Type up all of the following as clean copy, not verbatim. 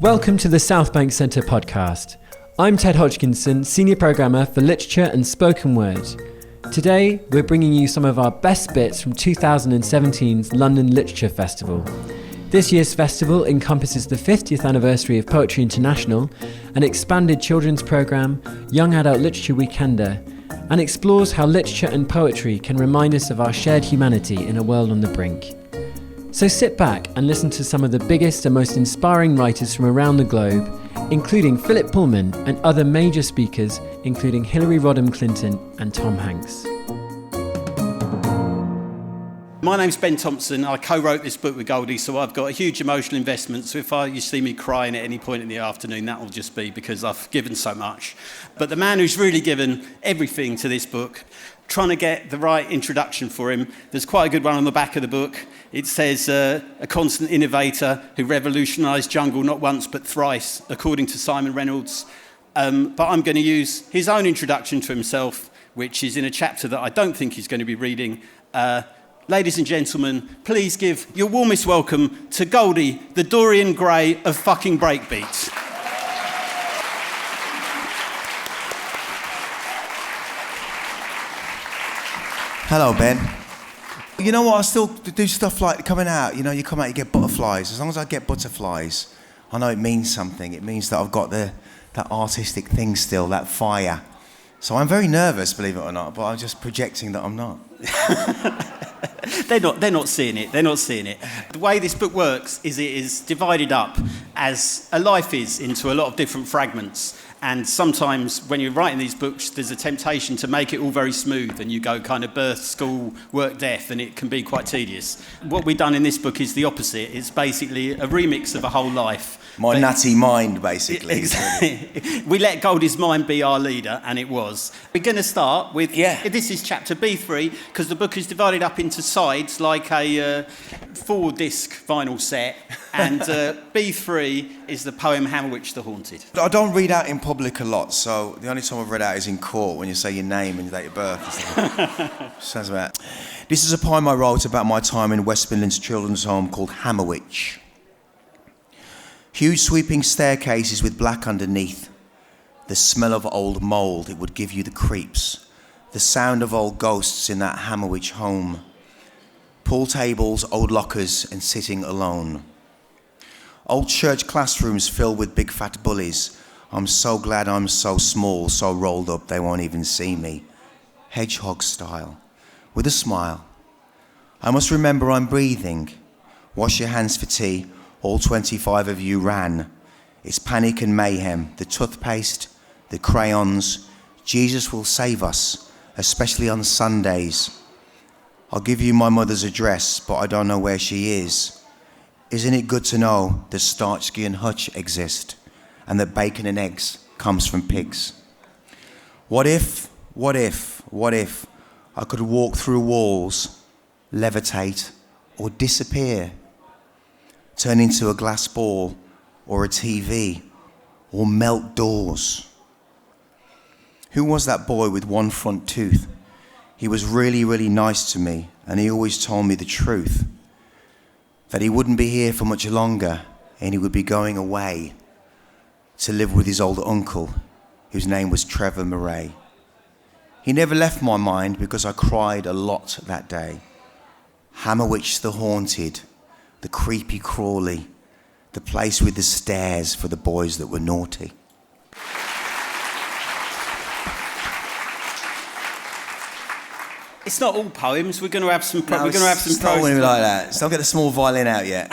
Welcome to the Southbank Centre podcast. I'm Ted Hodgkinson, Senior Programmer for Literature and Spoken Word. Today, we're bringing you some of our best bits from 2017's London Literature Festival. This year's festival encompasses the 50th anniversary of Poetry International, an expanded children's programme, Young Adult Literature Weekender, and explores how literature and poetry can remind us of our shared humanity in a world on the brink. So sit back and listen to some of the biggest and most inspiring writers from around the globe, including Philip Pullman and other major speakers, including Hillary Rodham Clinton and Tom Hanks. My name's Ben Thompson. I co-wrote this book with Goldie, so I've got a huge emotional investment. So if you see me crying at any point in the afternoon, that will just be because I've given so much. But the man who's really given everything to this book, trying to get the right introduction for him, there's quite a good one on the back of the book. It says, a constant innovator who revolutionised jungle not once but thrice, according to Simon Reynolds. But I'm going to use his own introduction to himself, which is in a chapter that I don't think he's going to be reading. Ladies and gentlemen, please give your warmest welcome to Goldie, the Dorian Gray of fucking breakbeats. Hello, Ben. You know what, I still do stuff like coming out, you know, you come out, you get butterflies. As long as I get butterflies, I know it means something. It means that I've got that artistic thing still, that fire. So I'm very nervous, believe it or not, but I'm just projecting that I'm not. They're not seeing it. They're not seeing it. The way this book works is it is divided up, as a life is, into a lot of different fragments. And sometimes when you're writing these books, there's a temptation to make it all very smooth, and you go kind of birth, school, work, death, and it can be quite tedious. What we've done in this book is the opposite. It's basically a remix of a whole life. My nutty mind, basically. Exactly. We let Goldie's mind be our leader, and it was. We're going to start with, this is chapter B3, because the book is divided up into sides like a 4-disc vinyl set, and B3 is the poem Hammerwich the Haunted. I don't read out in public a lot, so the only time I've read out is in court, when you say your name and your date of birth. Sounds about. This is a poem I wrote about my time in West Midlands children's home called Hammerwich. Huge sweeping staircases with black underneath. The smell of old mould, it would give you the creeps. The sound of old ghosts in that Hammerwich home. Pool tables, old lockers, and sitting alone. Old church classrooms filled with big fat bullies. I'm so glad I'm so small, so rolled up they won't even see me. Hedgehog style, with a smile. I must remember I'm breathing. Wash your hands for tea. All 25 of you ran. It's panic and mayhem. The toothpaste, the crayons. Jesus will save us, especially on Sundays. I'll give you my mother's address, but I don't know where she is. Isn't it good to know that Starsky and Hutch exist, and that bacon and eggs comes from pigs? What if I could walk through walls, levitate, or disappear? Turn into a glass ball, or a TV, or melt doors. Who was that boy with one front tooth? He was really, really nice to me, and he always told me the truth. That he wouldn't be here for much longer, and he would be going away to live with his old uncle, whose name was Trevor Murray. He never left my mind because I cried a lot that day. Hammerwich the Haunted, the creepy crawly, the place with the stairs for the boys that were naughty. It's not all poems. We're going to have some. No, we're going to have some. It's not like that. Still get the small violin out yet.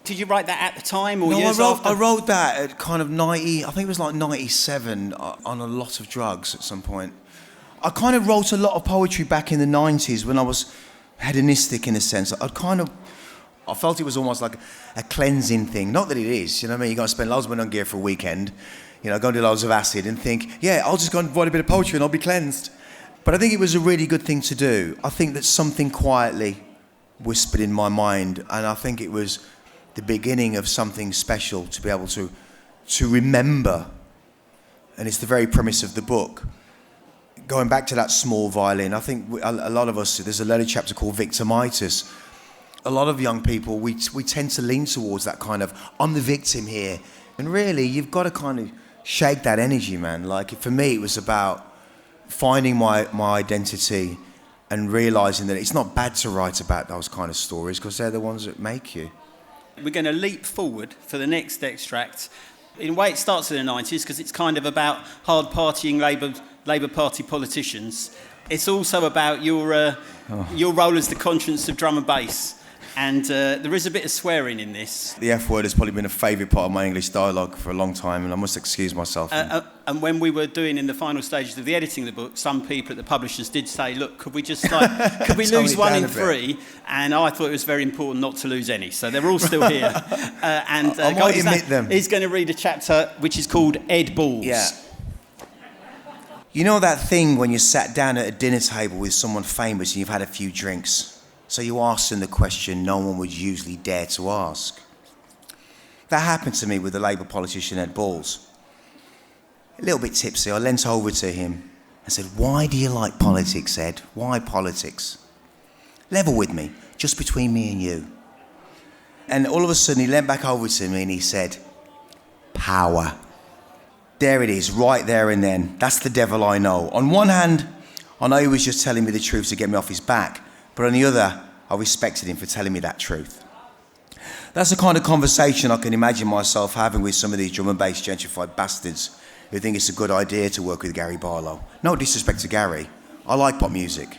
Did you write that at the time or No, years after? I wrote that at kind of 90. I think it was like 97 on a lot of drugs at some point. I kind of wrote a lot of poetry back in the 90s when I was hedonistic in a sense. I felt it was almost like a cleansing thing. Not that it is, you know what I mean? You're going to spend loads of money on gear for a weekend, you know, go and do loads of acid and think, yeah, I'll just go and write a bit of poetry and I'll be cleansed. But I think it was a really good thing to do. I think that something quietly whispered in my mind, and I think it was the beginning of something special to be able to remember. And it's the very premise of the book. Going back to that small violin, I think a lot of us, there's a later chapter called Victimitus, A lot of young people, we tend to lean towards that kind of, I'm the victim here. And really, you've got to kind of shake that energy, man. Like, for me, it was about finding my identity and realising that it's not bad to write about those kind of stories because they're the ones that make you. We're going to leap forward for the next extract. In a way, it starts in the 90s because it's kind of about hard partying Labour Party politicians. It's also about your role as the conscience of drum and bass. And there is a bit of swearing in this. The F word has probably been a favourite part of my English dialogue for a long time, and I must excuse myself. And when we were doing in the final stages of the editing of the book, some people at the publishers did say, look, could we just could we lose one in three? And I thought it was very important not to lose any. So they're all still here. I might admit them. He's going to read a chapter which is called Ed Balls. Yeah. You know that thing when you sat down at a dinner table with someone famous and you've had a few drinks? So you ask them the question no one would usually dare to ask. That happened to me with the Labour politician Ed Balls. A little bit tipsy, I leant over to him and said, why do you like politics, Ed? Why politics? Level with me, just between me and you. And all of a sudden he leant back over to me and he said, power. There it is, right there and then. That's the devil I know. On one hand, I know he was just telling me the truth to get me off his back. But on the other, I respected him for telling me that truth. That's the kind of conversation I can imagine myself having with some of these drum and bass gentrified bastards who think it's a good idea to work with Gary Barlow. No disrespect to Gary. I like pop music.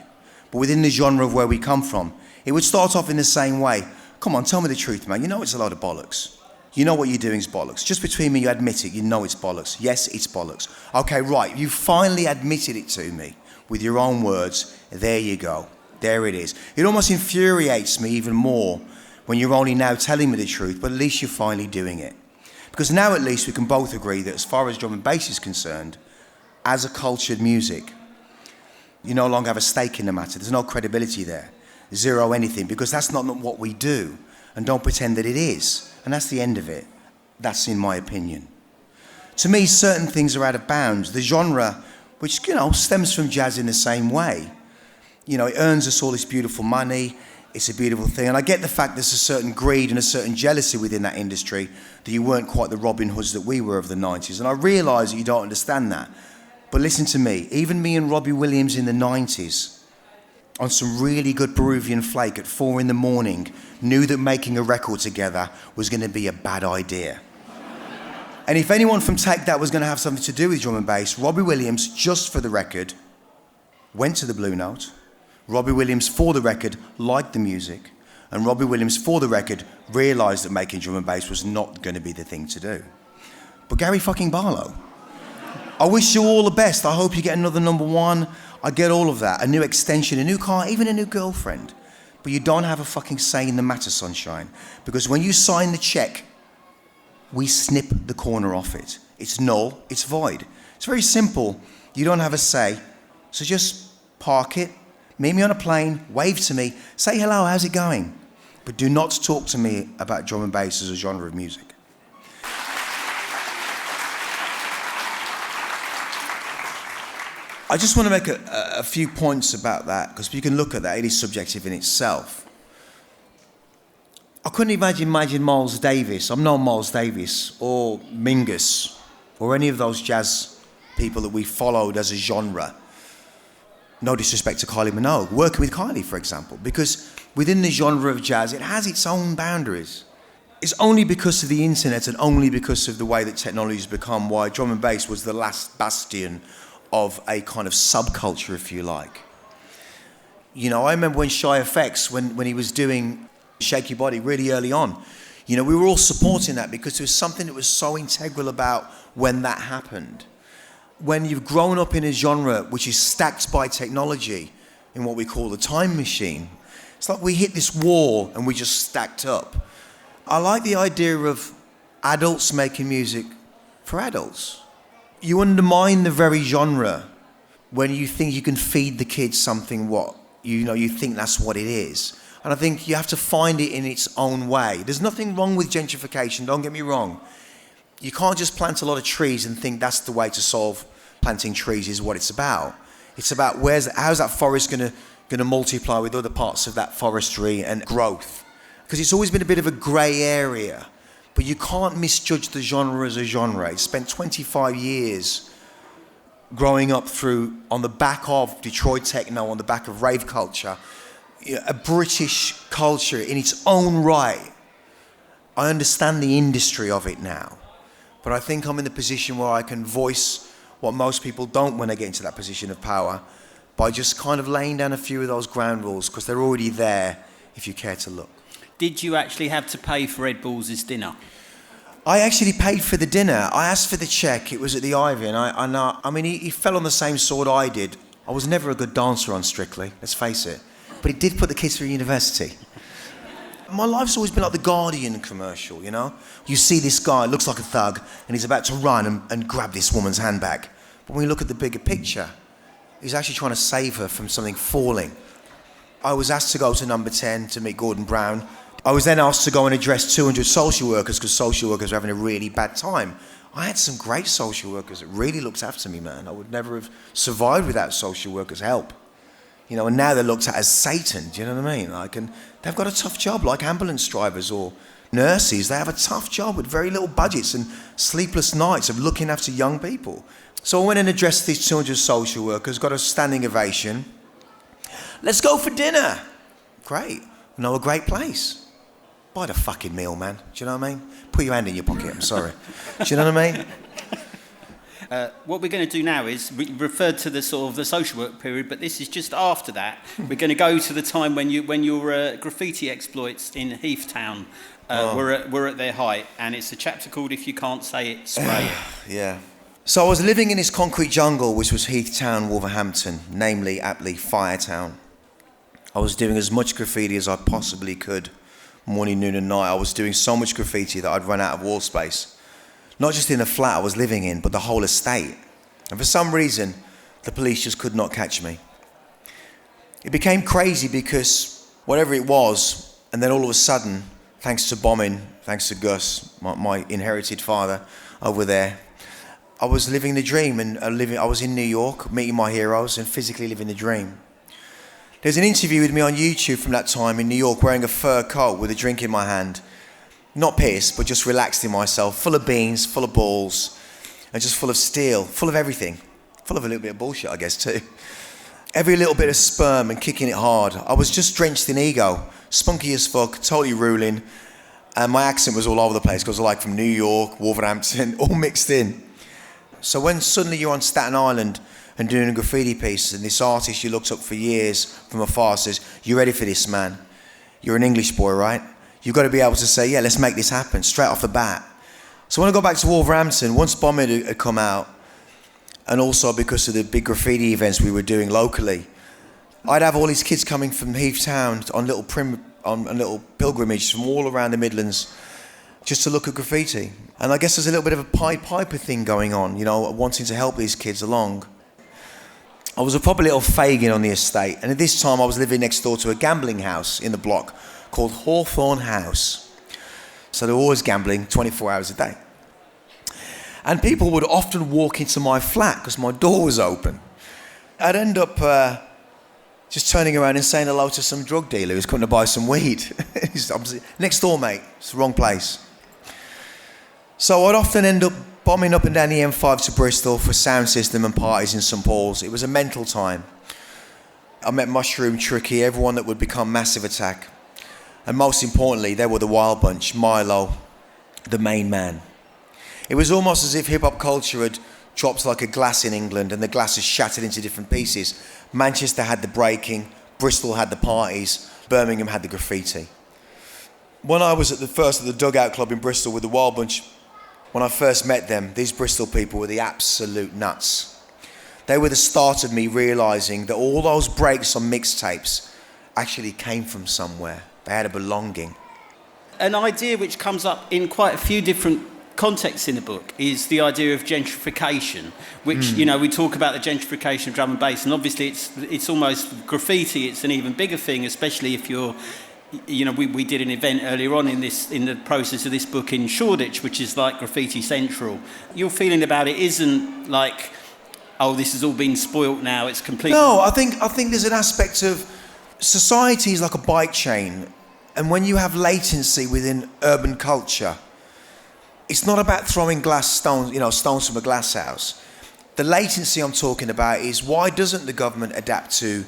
But within the genre of where we come from, it would start off in the same way. Come on, tell me the truth, man. You know it's a load of bollocks. You know what you're doing is bollocks. Just between me, you admit it. You know it's bollocks. Yes, it's bollocks. Okay, right. You finally admitted it to me with your own words. There you go. There it is. It almost infuriates me even more when you're only now telling me the truth, but at least you're finally doing it. Because now at least we can both agree that as far as drum and bass is concerned, as a cultured music, you no longer have a stake in the matter. There's no credibility there. Zero anything, because that's not what we do. And don't pretend that it is. And that's the end of it. That's in my opinion. To me, certain things are out of bounds. The genre, which, stems from jazz in the same way. It earns us all this beautiful money. It's a beautiful thing. And I get the fact there's a certain greed and a certain jealousy within that industry, that you weren't quite the Robin Hoods that we were of the 90s. And I realise that you don't understand that. But listen to me. Even me and Robbie Williams in the 90s, on some really good Peruvian flake at 4 a.m, knew that making a record together was going to be a bad idea. And if anyone from Take That was going to have something to do with drum and bass, Robbie Williams, just for the record, went to the Blue Note. Robbie Williams, for the record, liked the music. And Robbie Williams, for the record, realised that making drum and bass was not going to be the thing to do. But Gary fucking Barlow, I wish you all the best. I hope you get another #1. I get all of that. A new extension, a new car, even a new girlfriend. But you don't have a fucking say in the matter, sunshine. Because when you sign the cheque, we snip the corner off it. It's null, it's void. It's very simple. You don't have a say. So just park it, meet me on a plane, wave to me, say hello, how's it going? But do not talk to me about drum and bass as a genre of music. I just want to make a few points about that, because you can look at that, it is subjective in itself. I couldn't imagine Miles Davis. I'm no Miles Davis or Mingus or any of those jazz people that we followed as a genre. No disrespect to Kylie Minogue, working with Kylie, for example, because within the genre of jazz, it has its own boundaries. It's only because of the internet and only because of the way that technology has become why drum and bass was the last bastion of a kind of subculture, if you like. I remember when Shy FX, when he was doing Shake Your Body really early on, we were all supporting that because there was something that was so integral about when that happened. When you've grown up in a genre which is stacked by technology in what we call the time machine, it's like we hit this wall and we just stacked up. I like the idea of adults making music for adults. You undermine the very genre when you think you can feed the kids something you think that's what it is. And I think you have to find it in its own way. There's nothing wrong with gentrification, don't get me wrong. You can't just plant a lot of trees and think that's the way to solve planting trees is what it's about. It's about how's that forest going to multiply with other parts of that forestry and growth. because it's always been a bit of a grey area, but you can't misjudge the genre as a genre. It's spent 25 years growing up on the back of Detroit techno, on the back of rave culture, a British culture in its own right. I understand the industry of it now, but I think I'm in the position where I can voice what most people don't when they get into that position of power, by just kind of laying down a few of those ground rules, because they're already there if you care to look. Did you actually have to pay for Ed Balls' dinner? I actually paid for the dinner. I asked for the check. It was at the Ivy, and I mean, he fell on the same sword I did. I was never a good dancer on Strictly, let's face it, but it did put the kids through university. My life's always been like the Guardian commercial, you know? You see this guy, looks like a thug, and he's about to run and grab this woman's handbag. But when you look at the bigger picture, he's actually trying to save her from something falling. I was asked to go to number 10 to meet Gordon Brown. I was then asked to go and address 200 social workers because social workers were having a really bad time. I had some great social workers that really looked after me, man. I would never have survived without social workers' help. You know, and now they're looked at as Satan, do you know what I mean? Like, and they've got a tough job, like ambulance drivers or nurses. They have a tough job with very little budgets and sleepless nights of looking after young people. So I went and addressed these 200 social workers, got a standing ovation. Let's go for dinner. Great. No, a great place. Buy the fucking meal, man. Do you know what I mean? Put your hand in your pocket, I'm sorry. Do you know what I mean? What we're going to do now is refer to the sort of the social work period, but this is just after that. We're going to go to the time when your graffiti exploits in Heathtown were at their height, and it's a chapter called "If You Can't Say It, Spray It." Yeah. So I was living in this concrete jungle, which was Heathtown, Wolverhampton, namely aptly Firetown. I was doing as much graffiti as I possibly could, morning, noon, and night. I was doing so much graffiti that I'd run out of wall space. Not just in the flat I was living in, but the whole estate. And for some reason, the police just could not catch me. It became crazy because whatever it was, and then all of a sudden, thanks to bombing, thanks to Gus, my inherited father over there, I was living the dream, and I was in New York, meeting my heroes and physically living the dream. There's an interview with me on YouTube from that time in New York, wearing a fur coat with a drink in my hand. Not pissed, but just relaxed in myself, full of beans, full of balls, and just full of steel, full of everything. Full of a little bit of bullshit, I guess, too. Every little bit of sperm and kicking it hard. I was just drenched in ego, spunky as fuck, totally ruling, and my accent was all over the place, because I was like from New York, Wolverhampton, all mixed in. So when suddenly you're on Staten Island and doing a graffiti piece, and this artist you looked up for years from afar says, "You ready for this, man? You're an English boy, right? You've got to be able to say, yeah, let's make this happen, straight off the bat." So when I got back to Wolverhampton, once bombing had come out, and also because of the big graffiti events we were doing locally, I'd have all these kids coming from Heathtown on little pilgrimages from all around the Midlands just to look at graffiti. And I guess there's a little bit of a Pied Piper thing going on, you know, wanting to help these kids along. I was a proper little Fagin on the estate, and at this time I was living next door to a gambling house in the block called Hawthorne House. So they were always gambling 24 hours a day. And people would often walk into my flat because my door was open. I'd end up just turning around and saying hello to some drug dealer who's coming to buy some weed. He's next door, mate. It's the wrong place. So I'd often end up bombing up and down the M5 to Bristol for sound system and parties in St Paul's. It was a mental time. I met Mushroom, Tricky, everyone that would become Massive Attack. And most importantly, they were the Wild Bunch, Milo, the main man. It was almost as if hip-hop culture had dropped like a glass in England and the glass has shattered into different pieces. Manchester had the breaking, Bristol had the parties, Birmingham had the graffiti. When I was at the first of the Dugout Club in Bristol with the Wild Bunch, when I first met them, these Bristol people were the absolute nuts. They were the start of me realising that all those breaks on mixtapes actually came from somewhere. They had a belonging. An idea which comes up in quite a few different contexts in the book is the idea of gentrification, which, you know, we talk about the gentrification of drum and bass, and obviously it's almost graffiti, it's an even bigger thing, especially if you're, you know, we did an event earlier on in the process of this book in Shoreditch, which is like Graffiti Central. Your feeling about it isn't like, oh, this has all been spoilt now, it's completely... No, I think there's an aspect of society is like a bike chain, And when you have latency within urban culture, it's not about throwing stones from a glass house. The latency I'm talking about is, why doesn't the government adapt to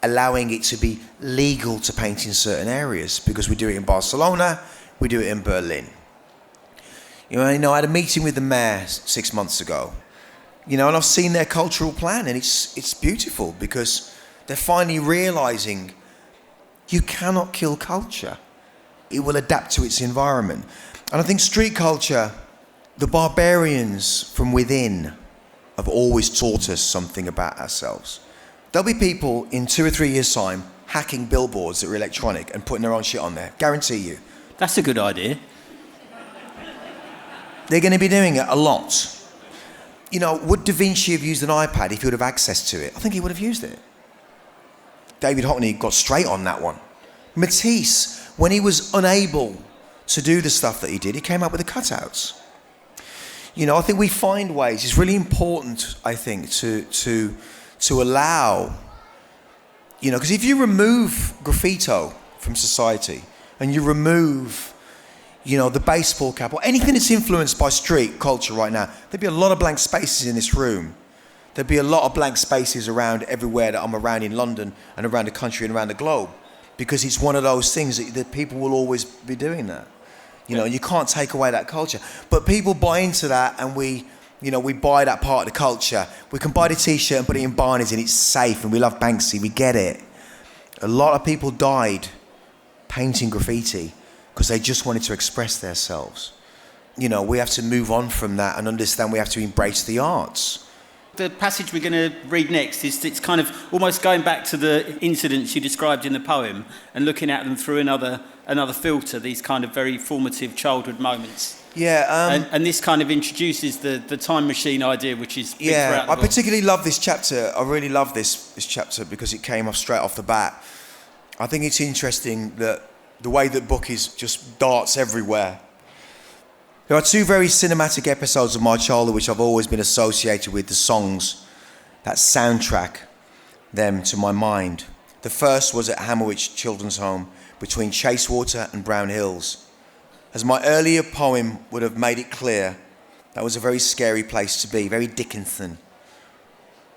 allowing it to be legal to paint in certain areas? Because we do it in Barcelona, we do it in Berlin. I had a meeting with the mayor 6 months ago, and I've seen their cultural plan, and it's beautiful, because they're finally realizing you cannot kill culture. It will adapt to its environment. And I think street culture, the barbarians from within have always taught us something about ourselves. There'll be people in 2 or 3 years' time hacking billboards that are electronic and putting their own shit on there. Guarantee you. That's a good idea. They're going to be doing it a lot. Would Da Vinci have used an iPad if he would have access to it? I think he would have used it. David Hockney got straight on that one. Matisse, when he was unable to do the stuff that he did, he came up with the cutouts. I think we find ways. It's really important, I think, to allow, because if you remove graffito from society and you remove, the baseball cap or anything that's influenced by street culture right now, there'd be a lot of blank spaces in this room. There'd be a lot of blank spaces around everywhere that I'm around in London and around the country and around the globe, because it's one of those things that people will always be doing that. You can't take away that culture. But people buy into that, and we buy that part of the culture. We can buy the T-shirt and put it in Barney's and it's safe, and we love Banksy, we get it. A lot of people died painting graffiti because they just wanted to express themselves. We have to move on from that and understand we have to embrace the arts. The passage we're going to read next it's kind of almost going back to the incidents you described in the poem and looking at them through another filter, these kind of very formative childhood moments. Yeah. And this kind of introduces the time machine idea, which is big yeah. throughout the I book. particularly love this chapter. I really love this chapter because it came off straight off the bat. I think it's interesting that the way the book is just darts everywhere. There are 2 very cinematic episodes of my childhood which I've always been associated with the songs that soundtrack them to my mind. The first was at Hammerwich Children's Home between Chasewater and Brown Hills. As my earlier poem would have made it clear, that was a very scary place to be, very Dickensian,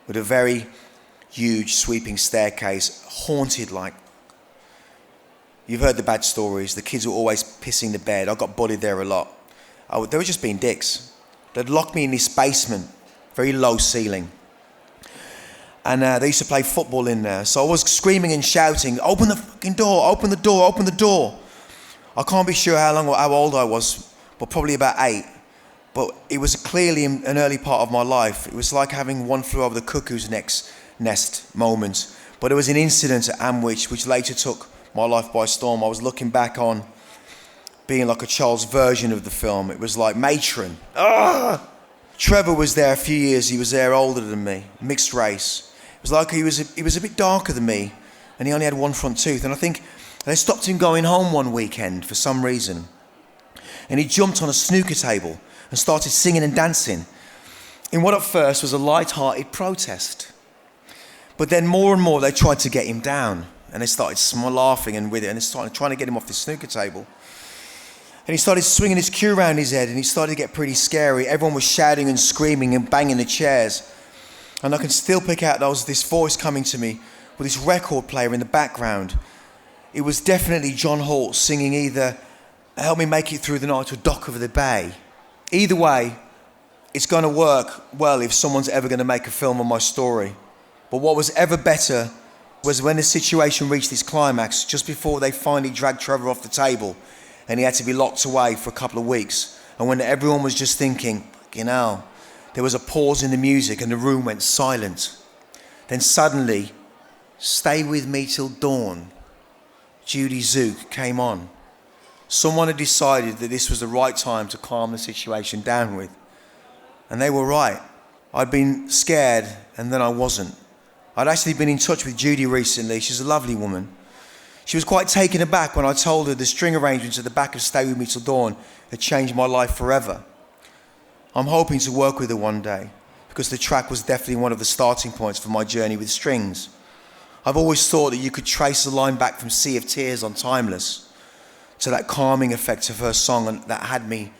with a very huge sweeping staircase, haunted like. You've heard the bad stories. The kids were always pissing the bed. I got bullied there a lot. They were just being dicks. They'd lock me in this basement, very low ceiling. And they used to play football in there. So I was screaming and shouting, "Open the fucking door, open the door, open the door." I can't be sure how old I was, but probably about 8. But it was clearly an early part of my life. It was like having One Flew Over the Cuckoo's Nest moment. But it was an incident at Amwich which later took my life by storm. I was looking back on being like a child's version of the film. It was like Matron. Trevor was there a few years. He was there older than me, mixed race. It was like he was a bit darker than me, and he only had one front tooth. And I think they stopped him going home one weekend for some reason. And he jumped on a snooker table and started singing and dancing in what at first was a light-hearted protest. But then more and more they tried to get him down, and they started laughing and with it, and they started trying to get him off the snooker table. And he started swinging his cue around his head, and he started to get pretty scary. Everyone was shouting and screaming and banging the chairs. And I can still pick out this voice coming to me with this record player in the background. It was definitely John Holt singing either "Help Me Make It Through the Night" or "Dock of the Bay." Either way, it's going to work well if someone's ever going to make a film on my story. But what was ever better was when the situation reached its climax, just before they finally dragged Trevor off the table and he had to be locked away for a couple of weeks. And when everyone was just thinking, there was a pause in the music and the room went silent. Then suddenly, "Stay With Me Till Dawn," Judy Zook came on. Someone had decided that this was the right time to calm the situation down with. And they were right. I'd been scared and then I wasn't. I'd actually been in touch with Judy recently. She's a lovely woman. She was quite taken aback when I told her the string arrangements at the back of "Stay With Me Till Dawn" had changed my life forever. I'm hoping to work with her one day because the track was definitely one of the starting points for my journey with strings. I've always thought that you could trace a line back from Sea of Tears on Timeless to that calming effect of her song, and that had me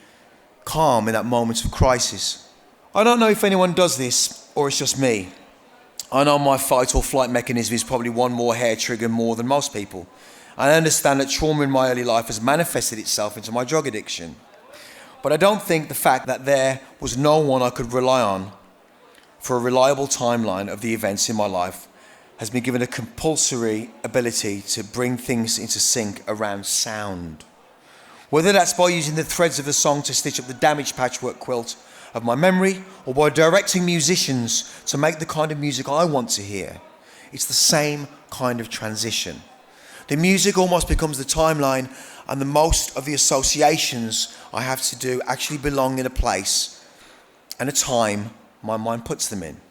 calm in that moment of crisis. I don't know if anyone does this or it's just me. I know my fight or flight mechanism is probably one more hair trigger more than most people. I understand that trauma in my early life has manifested itself into my drug addiction. But I don't think the fact that there was no one I could rely on for a reliable timeline of the events in my life has been given a compulsory ability to bring things into sync around sound. Whether that's by using the threads of a song to stitch up the damaged patchwork quilt of my memory, or by directing musicians to make the kind of music I want to hear, it's the same kind of transition. The music almost becomes the timeline, and the most of the associations I have to do actually belong in a place and a time my mind puts them in.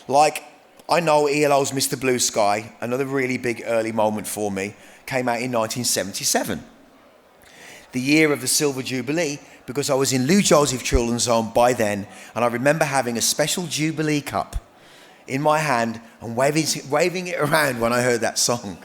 Like, I know ELO's Mr. Blue Sky, another really big early moment for me, came out in 1977. The year of the Silver Jubilee, because I was in Lou Joseph Children's Home by then, and I remember having a special Jubilee cup in my hand and waving it around when I heard that song.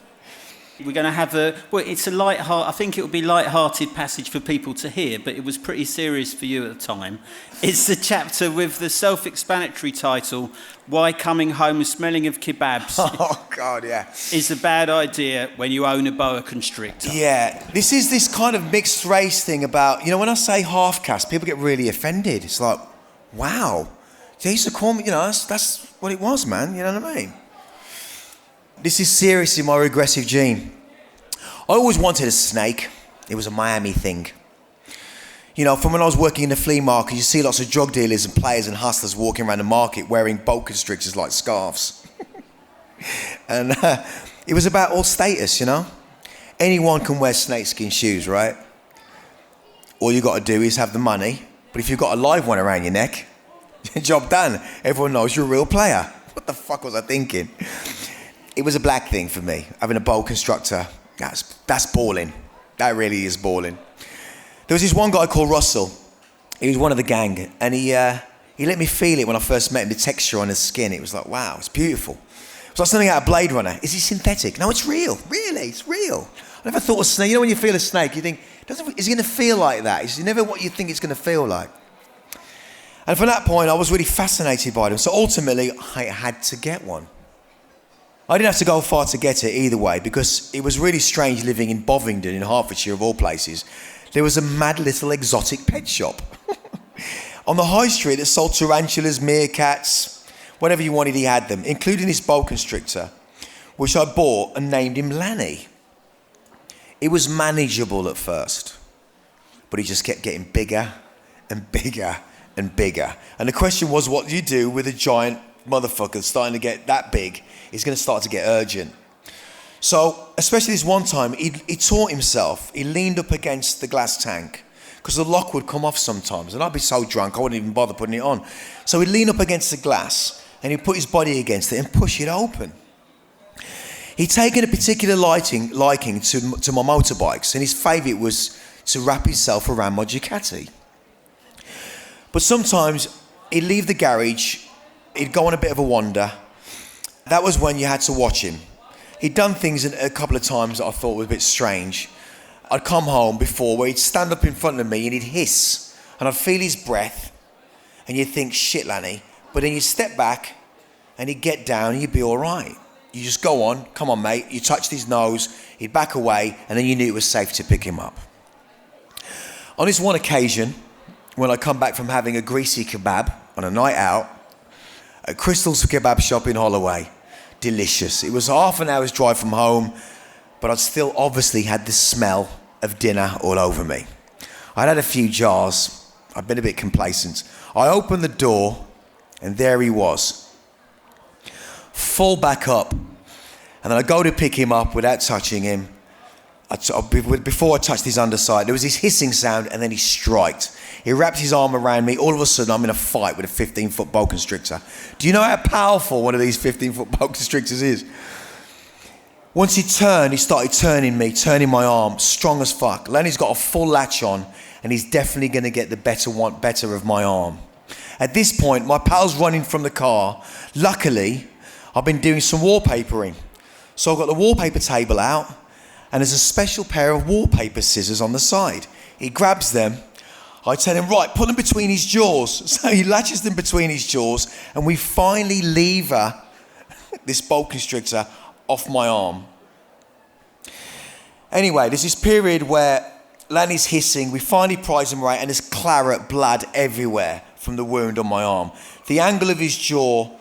We're going to have it's a I think it will be light-hearted passage for people to hear, but it was pretty serious for you at the time. It's the chapter with the self-explanatory title, Why Coming Home Smelling of Kebabs Oh, God, yeah. is a bad idea when you own a boa constrictor. Yeah, this is this kind of mixed race thing about, when I say half-caste, people get really offended. It's like, wow, they used to call me, that's what it was, man, you know what I mean? This is seriously my regressive gene. I always wanted a snake. It was a Miami thing. From when I was working in the flea market, you see lots of drug dealers and players and hustlers walking around the market wearing boa constrictors like scarves. And it was about all status, Anyone can wear snakeskin shoes, right? All you got to do is have the money. But if you've got a live one around your neck, job done. Everyone knows you're a real player. What the fuck was I thinking? It was a black thing for me, having a boa constrictor. That's balling. That really is balling. There was this one guy called Russell. He was one of the gang, and he let me feel it when I first met him, the texture on his skin. It was like, wow, it's beautiful. It was like something out of Blade Runner. Is he synthetic? No, it's real. Really, it's real. I never thought of snake. When you feel a snake, you think, is he going to feel like that? It's never what you think it's going to feel like. And from that point, I was really fascinated by them. So ultimately, I had to get one. I didn't have to go far to get it either way, because it was really strange living in Bovingdon in Hertfordshire of all places. There was a mad little exotic pet shop on the high street that sold tarantulas, meerkats, whatever you wanted, he had them, including this boa constrictor, which I bought and named him Lanny. It was manageable at first, but he just kept getting bigger and bigger and bigger. And the question was, what do you do with a giant motherfucker starting to get that big? It's going to start to get urgent. So, especially this one time, he taught himself. He leaned up against the glass tank, because the lock would come off sometimes, and I'd be so drunk I wouldn't even bother putting it on. So he'd lean up against the glass, and he'd put his body against it and push it open. He'd taken a particular liking to my motorbikes, and his favourite was to wrap himself around my Ducati. But sometimes he'd leave the garage, he'd go on a bit of a wander. That was when you had to watch him. He'd done things a couple of times that I thought were a bit strange. I'd come home before where he'd stand up in front of me and he'd hiss, and I'd feel his breath, and you'd think, shit, Lanny. But then you'd step back and he'd get down and you'd be all right. You just go on, come on, mate. You touched his nose, he'd back away, and then you knew it was safe to pick him up. On this one occasion, when I come back from having a greasy kebab on a night out at Crystal's kebab shop in Holloway, delicious. It was half an hour's drive from home, but I'd still obviously had the smell of dinner all over me. I'd had a few jars. I'd been a bit complacent. I opened the door, and there he was. Full back up. And then I go to pick him up without touching him. Before I touched his underside, there was this hissing sound, and then he striked. He wrapped his arm around me. All of a sudden, I'm in a fight with a 15-foot boa constrictor. Do you know how powerful one of these 15-foot boa constrictors is? Once he turned, he started turning my arm, strong as fuck. Lenny's got a full latch on, and he's definitely going to get the better of my arm. At this point, my pal's running from the car. Luckily, I've been doing some wallpapering. So I've got the wallpaper table out, and there's a special pair of wallpaper scissors on the side. He grabs them. I tell him, right, put them between his jaws. So he latches them between his jaws, and we finally lever this boa constrictor off my arm. Anyway, there's this period where Lanny's hissing, we finally prise him right, and there's claret blood everywhere from the wound on my arm. The angle of his jaw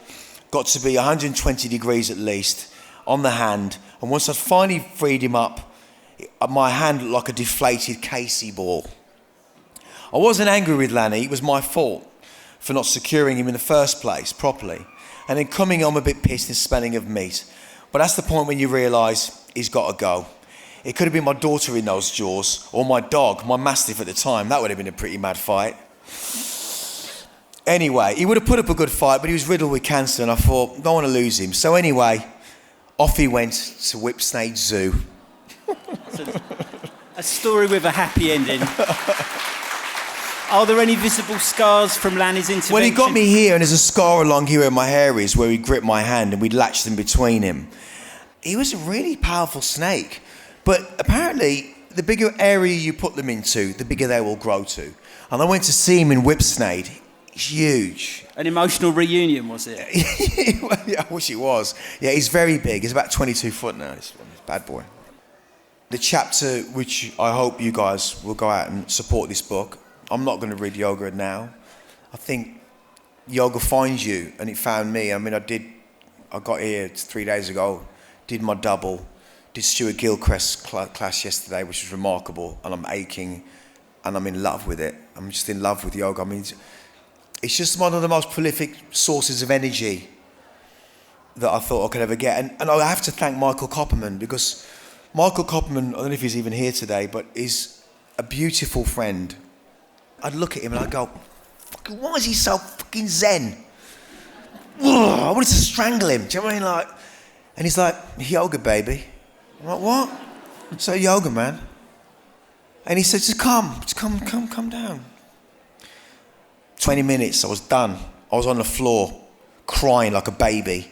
got to be 120 degrees at least on the hand, and once I finally freed him up, my hand looked like a deflated Casey ball. I wasn't angry with Lanny, it was my fault for not securing him in the first place properly, and then coming home a bit pissed and smelling of meat. But that's the point when you realise he's got to go. It could have been my daughter in those jaws, or my dog, my mastiff at the time. That would have been a pretty mad fight. Anyway, he would have put up a good fight, but he was riddled with cancer, and I thought, don't want to lose him. So anyway, off he went to Whipsnade Zoo. A story with a happy ending. Are there any visible scars from Lanny's intervention? Well, he got me here, and there's a scar along here where my hair is, where he gripped my hand, and we'd latched them between him. He was a really powerful snake. But apparently, the bigger area you put them into, the bigger they will grow to. And I went to see him in Whipsnade. He's huge. An emotional reunion, was it? Yeah, I wish it was. Yeah, he's very big. He's about 22 foot now, this bad boy. The chapter, which I hope you guys will go out and support this book. I'm not going to read yoga now. I think yoga finds you, and it found me. I mean, I got here 3 days ago, did my double, did Stuart Gilchrist's class yesterday, which was remarkable, and I'm aching, and I'm in love with it. I'm just in love with yoga. I mean, it's just one of the most prolific sources of energy that I thought I could ever get. And I have to thank Michael Copperman, because Michael Copperman, I don't know if he's even here today, but is a beautiful friend. I'd look at him and I'd go, why is he so fucking zen? Ugh, I wanted to strangle him. Do you know what I mean? Like, and he's like, yoga, baby. I'm like, what? So yoga, man. And he said, just come down. 20 minutes, I was done. I was on the floor, crying like a baby.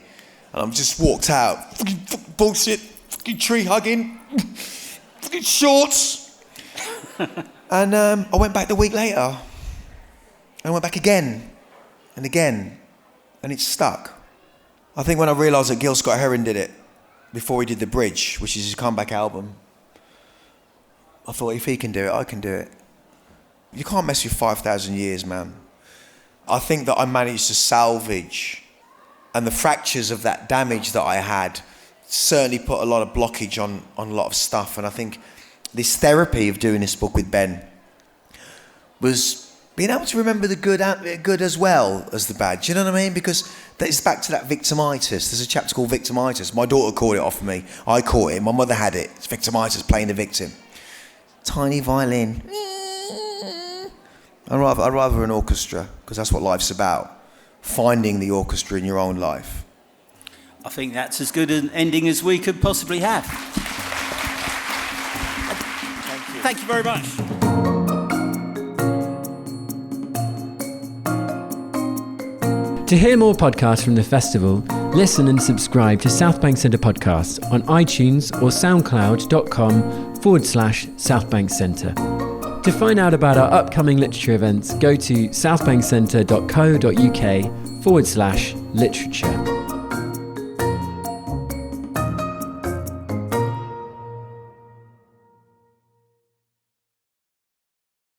And I just walked out. Fucking bullshit, fucking tree hugging, fucking shorts. And I went back the week later. And I went back again and again. And it stuck. I think when I realised that Gil Scott-Heron did it, before he did The Bridge, which is his comeback album, I thought, if he can do it, I can do it. You can't mess with 5,000 years, man. I think that I managed to salvage, and the fractures of that damage that I had certainly put a lot of blockage on a lot of stuff. And I think this therapy of doing this book with Ben was being able to remember the good as well as the bad. Do you know what I mean? Because it's back to that victimitus. There's a chapter called Victimitus. My daughter caught it off me. I caught it. My mother had it. It's victimitus, playing the victim. Tiny violin. I'd rather an orchestra, because that's what life's about. Finding the orchestra in your own life. I think that's as good an ending as we could possibly have. Thank you very much. To hear more podcasts from the festival, listen and subscribe to Southbank Centre Podcast on iTunes or soundcloud.com/Southbank Centre. To find out about our upcoming literature events, go to southbankcentre.co.uk/literature.